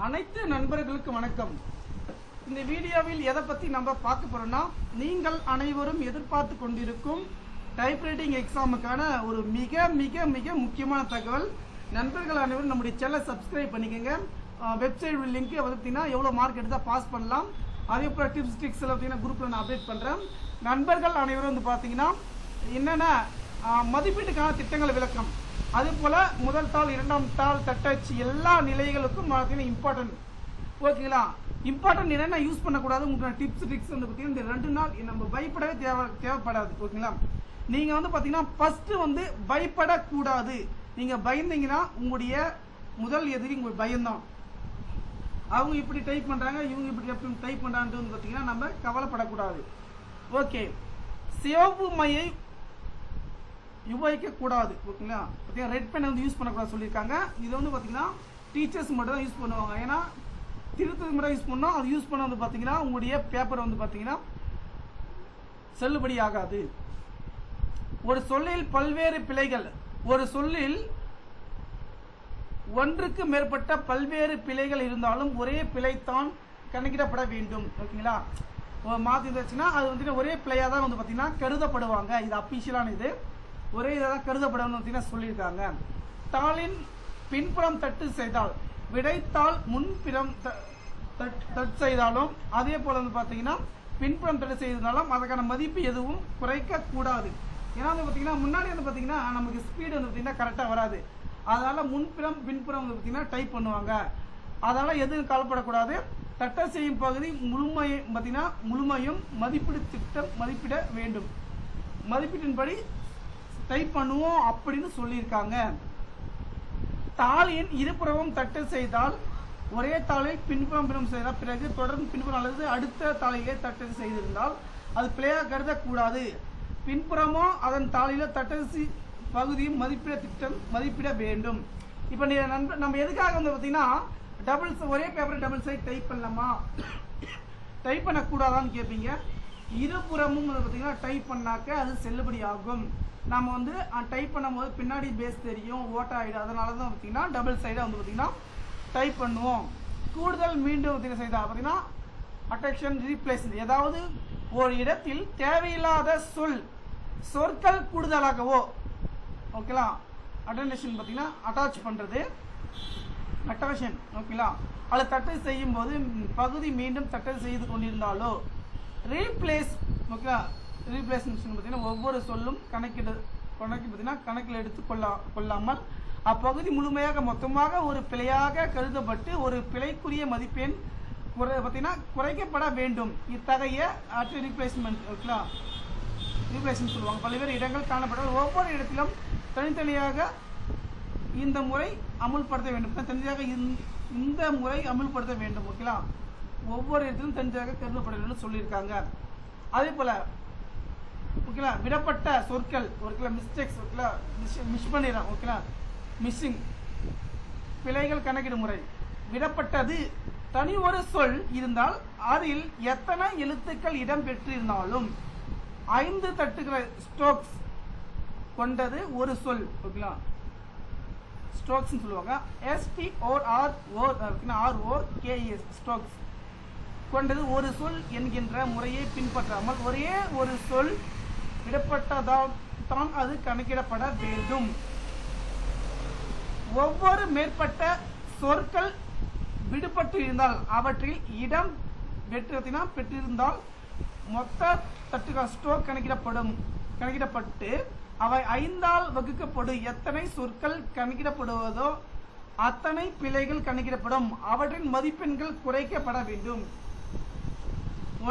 அனைத்து நண்பர்களுக்கு வணக்கம். இந்த வீடியோவில் எதை பத்தி நம்ம பார்க்க போறோம்னா, நீங்கள் அனைவரும் எதிர்பார்த்து கொண்டிருக்கும் டைப்ரைட்டிங் எக்ஸாமுக்கான ஒரு மிக மிக மிக முக்கியமான தகவல். நண்பர்கள் அனைவரும் நம்முடைய சேனலை சப்ஸ்கிரைப் பண்ணிக்கோங்க. வெப்சைட் லிங்க் பார்த்தீங்கன்னா எவ்வளோ மார்க் எடுத்தால் பாஸ் பண்ணலாம், அதே போல் டிப்ஸ் ட்ரிக்ஸ் பார்த்தீங்கன்னா குரூப்பில் நான் அப்டேட் பண்ணுறேன். நண்பர்கள் அனைவரும் வந்து பார்த்தீங்கன்னா என்னென்ன மதிப்பீட்டுக்கான திட்டங்கள் விளக்கம், அதே போல் முதல் தாள் இரண்டாம் தாள் தட்டச்சு எல்லா நிலைகளுக்கும் பார்த்தீங்கன்னா இம்பார்ட்டன்ட். ஓகேங்களா, இம்பார்ட்டன்ட் என்னென்ன யூஸ் பண்ணக்கூடாது உங்களுக்கு டிப்ஸ் ட்ரிக்ஸ் வந்து பார்த்தீங்கன்னா இந்த 2 நாள் நம்ம பயப்படவே தேவைப்படாது. ஓகேங்களா, நீங்கள் வந்து பார்த்தீங்கன்னா ஃபஸ்ட்டு வந்து பயப்படக்கூடாது. நீங்கள் பயந்தீங்கன்னா உங்களுடைய முதல் எதிரி உங்களுக்கு பயம்தான். அவங்க இப்படி டைப் பண்ணுறாங்க, இவங்க இப்படி டைப் பண்ணுறான்ட்டு வந்து பார்த்தீங்கன்னா நம்ம கவலைப்படக்கூடாது. ஓகே, சிவப்பு மையை உபயோகிக்கக்கூடாது. ஓகேங்களா, பார்த்தீங்கன்னா ரெட் பென் வந்து யூஸ் பண்ணக்கூடாது சொல்லியிருக்காங்க. இது வந்து பார்த்தீங்கன்னா டீச்சர்ஸ் மட்டும் தான் யூஸ் பண்ணுவாங்க. ஏன்னா திருத்தத்துக்கு மட்டும் யூஸ் பண்ணோம், அது யூஸ் பண்ண வந்து பார்த்தீங்கன்னா உங்களுடைய பேப்பர் வந்து பார்த்தீங்கன்னா செல்லுபடி ஆகாது. ஒரு சொல்லில் பல்வேறு பிழைகள், ஒரு சொல்லில் ஒன்றுக்கு மேற்பட்ட பல்வேறு பிழைகள் இருந்தாலும் ஒரே பிழைத்தான் கணக்கிடப்பட வேண்டும். ஓகேங்களா, மாற்றி இருந்துச்சுன்னா அது வந்து ஒரே பிழையாக தான் வந்து பார்த்தீங்கன்னா கருதப்படுவாங்க. இது அஃபிஷியலான இது, ஒரே இதாக தான் கருதப்படும் பார்த்தீங்கன்னா சொல்லியிருக்காங்க. தாளின் பின்புறம் தட்டு செய்தால், விடைத்தாள் முன்புறம் தட்டு செய்தாலும் அதே போல் வந்து பார்த்தீங்கன்னா பின்புறம் தட்டு செய்தாலும் அதற்கான மதிப்பு எதுவும் குறைக்கக்கூடாது. ஏன்னா வந்து பார்த்தீங்கன்னா முன்னாடி வந்து பார்த்தீங்கன்னா நமக்கு ஸ்பீடு வந்து பார்த்தீங்கன்னா கரெக்டாக வராது. அதனால் முன்புறம் பின்புறம் வந்து பார்த்தீங்கன்னா டைப் பண்ணுவாங்க. அதனால் எதுவும் கவலைப்படக்கூடாது. தட்டை செய்யும் பகுதி முழுமையும் மதிப்பீடு திட்டம் மதிப்பிட வேண்டும். மதிப்பீட்டின்படி டைப் பண்ணுவோம் அப்படின்னு சொல்லியிருக்காங்க. தாளின் இருபுறமும் தட்டு செய்தால் ஒரே தாளில் பின்புறம் செய்தால் பிறகு தொடர்ந்து பின்புறம் அல்லது அடுத்த தாளிலே தட்டு செய்திருந்தால் அது பிழையாக கருதக்கூடாது. பின்புறமோ அதன் தாளில தட்டசி பகுதியும் மதிப்பிட திட்டம் மதிப்பிட வேண்டும். இப்போ நம்ம எதுக்காக வந்து பார்த்தீங்கன்னா ஒரே பேப்பர் டபுள் சைட் டைப் பண்ணலாமா டைப் பண்ணக்கூடாதான்னு கேட்பீங்க. இருபுறமும் வந்து பார்த்தீங்கன்னா டைப் பண்ணாக்க அது செல்லுபடி ஆகும். நம்ம வந்து டைப் பண்ணும்போது பின்னாடி பேஸ் தெரியும், ஓட்ட ஆகிடும். அதனால தான் பார்த்தீங்கன்னா டபுள் சைடாக வந்து பார்த்தீங்கன்னா டைப் பண்ணுவோம். கூடுதல் மீண்டும் பார்த்தீங்கன்னா செய்தால் பார்த்தீங்கன்னா அட்டென்ஷன் ரீப்ளேஸ், ஏதாவது ஒரு இடத்தில் தேவையில்லாத சொற்கள் கூடுதலாகவோ, ஓகேலா, அட்டென்ஷன் பார்த்தீங்கன்னா அட்டாச் பண்ணுறது அட்டென்ஷன், ஓகேலா, அதில் தட்டை செய்யும் போது பகுதி மீண்டும் தட்டை செய்து கொண்டிருந்தாலோ ரீப்ளேஸ், ஓகேலா, ரீப்ளேஸ்மெண்ட் பார்த்தீங்கன்னா ஒவ்வொரு சொல்லும் பார்த்தீங்கன்னா கணக்கில் எடுத்து கொள்ளாமல் அப்பகுதி முழுமையாக மொத்தமாக ஒரு பிழையாக கருதப்பட்டு ஒரு பிழைக்குரிய மதிப்பெண் பார்த்தீங்கன்னா குறைக்கப்பட வேண்டும். இத்தகைய ரீப்ளேஸ்மெண்ட், ஓகேலா, ரீப்ளேஸ்மெண்ட் சொல்லுவாங்க. பல்வேறு இடங்கள் காணப்பட ஒவ்வொரு இடத்திலும் தனித்தனியாக இந்த முறை அமுல்படுத்த வேண்டும். தனியாக இந்த முறை அமுல்படுத்த வேண்டும். ஓகேலா, ஒவ்வொரு இடத்திலும் தனியாக கருதப்பட வேண்டும் சொல்லியிருக்காங்க. அதே போல ஓகேலா விடப்பட்ட சொற்கள், ஓகேலா, மிஸ்டேக்ஸ், ஓகேலா, மிஸ் பண்ணிடுறோம், ஓகேலா, மிஸ்ஸிங் பிழைகள் கணக்கிடும் முறை. விடப்பட்டது தனி ஒரு சொல் இருந்தால் அதில் எத்தனை எழுத்துக்கள் இடம் பெற்றிருந்தாலும் 5 தட்டுகளை ஸ்ட்ரோக்ஸ் கொண்டது ஒரு சொல். ஓகேலா, ஸ்ட்ரோக்ஸ் சொல்லுவாங்க. STOROKES ஸ்ட்ரோக்ஸ் கொண்டது ஒரு சொல் என்கின்ற முறையை பின்பற்றாமல் ஒரே ஒரு சொல் விடப்பட்டதால் தான் அது கணக்கிடப்பட வேண்டும். ஒவ்வொரு மேற்பட்ட சொற்கள் விடுபட்டு இருந்தால் அவற்றில் இடம் பெற்றிருந்தால் மொத்த தட்டுகள் ஸ்ட்ரோக் கணக்கிடப்பட்டு அவை 5ஆல் வகுக்கப்படும். எத்தனை சொற்கள் கணக்கிடப்படுவதோ அத்தனை பிழைகள் கணக்கிடப்படும். அவற்றின் மதிப்பெண்கள் குறைக்கப்பட வேண்டும்.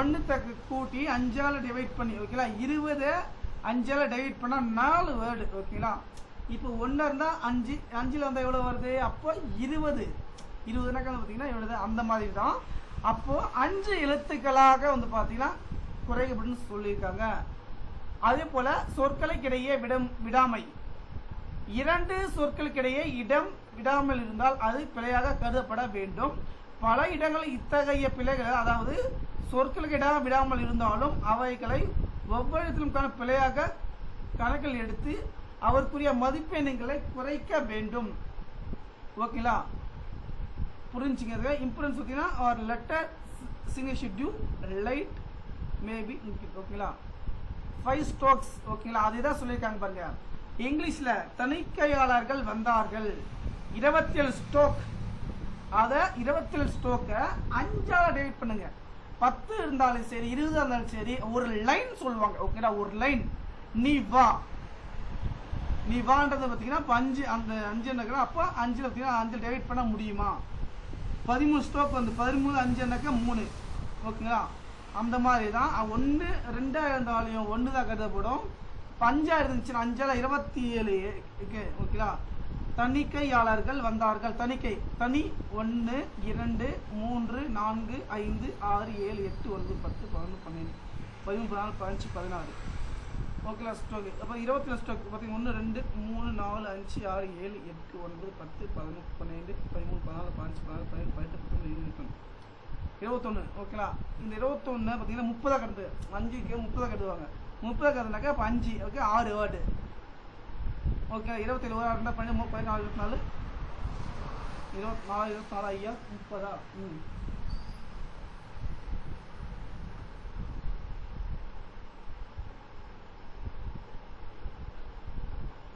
1 கூட்டி 5ஆல் டிவைட் பண்ணி, ஓகேலா, 20 5ஆல் டிவைட் பண்ணால் 4 வேர்டு. ஓகேங்களா, இப்போ 1 இருந்தால் 5, 5ல் வந்தால் எவ்வளோ வருது? அப்போ 20 பார்த்தீங்கன்னா எவ்வளவு? அந்த மாதிரி தான். அப்போ 5 எழுத்துக்களாக வந்து பார்த்தீங்கன்னா குறைக்கப்படும் சொல்லியிருக்காங்க. அதே போல சொற்களுக்கிடையே விடாமை, 2 சொற்களுக்கிடையே இடம் விடாமல் இருந்தால் அது பிழையாக கருதப்பட வேண்டும். பல இடங்களில் இத்தகைய பிழைகள், அதாவது சொற்களுக்கு இடம் விடாமல் இருந்தாலும் அவைகளை ஒவ்வொரு இடத்திலும் பிழையாக கணக்கில் எடுத்து அவருக்குரிய மதிப்பெண்களை குறைக்க வேண்டும். ஓகேங்களா, புரிஞ்சுங்க. இம்பார்ட்டன்ஸ் பார்த்தீங்கன்னா ஒரு letter single schedule light maybe ஓகேங்களா. 5 ஸ்ட்ரோக்ஸ் ஓகேங்களா. அதுதான் சொல்லியிருக்காங்க பாருங்க. இங்கிலீஷ்ல தணிக்கையாளர்கள் வந்தார்கள் 27 ஸ்ட்ரோக். அதை 27 ஸ்ட்ரோக்கை 5ஆல டிவைட் பண்ணுங்க. 10 இருந்தாலும் சரி 20 இருந்தாலும் சரி ஒரு லைன் சொல்லுவாங்க ஓகேங்களா. ஒரு லைன் நீ வா நீ வான்றது பார்த்தீங்கன்னா இப்போ 5 அந்த 5 என்னக்கா அப்போ 5ல் பார்த்தீங்கன்னா 5 டிவைட் பண்ண முடியுமா. 13 ஸ்ட்ரோக் வந்து 13 5 என்னக்கா 3 ஓகேங்களா. அந்த மாதிரி தான் 1 2 இருந்தாலையும் 1 தான் கருதப்படும். 5 இருந்துச்சுன்னா 5ஆல 27 ஓகேங்களா. தணிக்கையாளர்கள் வந்தார்கள். தணிக்கை தனி 1 2 3 4 5 6 7 8 9 10 11 12 13 14 15 16 ஓகேங்களா. ஸ்ட்ரோக் அப்போ 27 ஸ்ட்ரோக் பார்த்தீங்கன்னா 1 2 3 4 5 6 7 8 9 10 11 12 13 14 15 16 17 18 19 21 ஓகேங்களா. இந்த 21 பார்த்தீங்கன்னா 30 கருது 5க்கு 30 கருதுவாங்க. 30 கருதுனாக்கா இப்போ 5 ஓகே 6 வேர்டு ஓகே. 27 ஒரு 2 14 24 24 24 ஐயா 30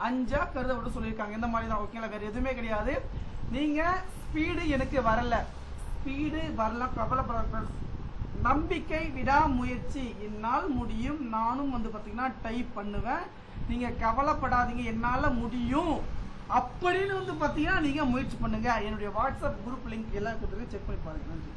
5ஆ கருதப்பட்டு சொல்லியிருக்காங்க. இந்த மாதிரி தான் ஓகேங்களா. வேற எதுவுமே கிடையாது. நீங்க ஸ்பீடு எனக்கு வரல கவலைப்பட நம்பிக்கை விடாமுயற்சி என்னால் முடியும். நானும் வந்து பார்த்தீங்கன்னா டைப் பண்ணுவேன். நீங்க கவலைப்படாதீங்க என்னால முடியும் அப்படின்னு வந்து பார்த்தீங்கன்னா நீங்க முயற்சி பண்ணுங்க. என்னுடைய வாட்ஸ்அப் குரூப் லிங்க் எல்லாம் கொடுத்துருக்கு செக் பண்ணி பாருங்க. நன்றி.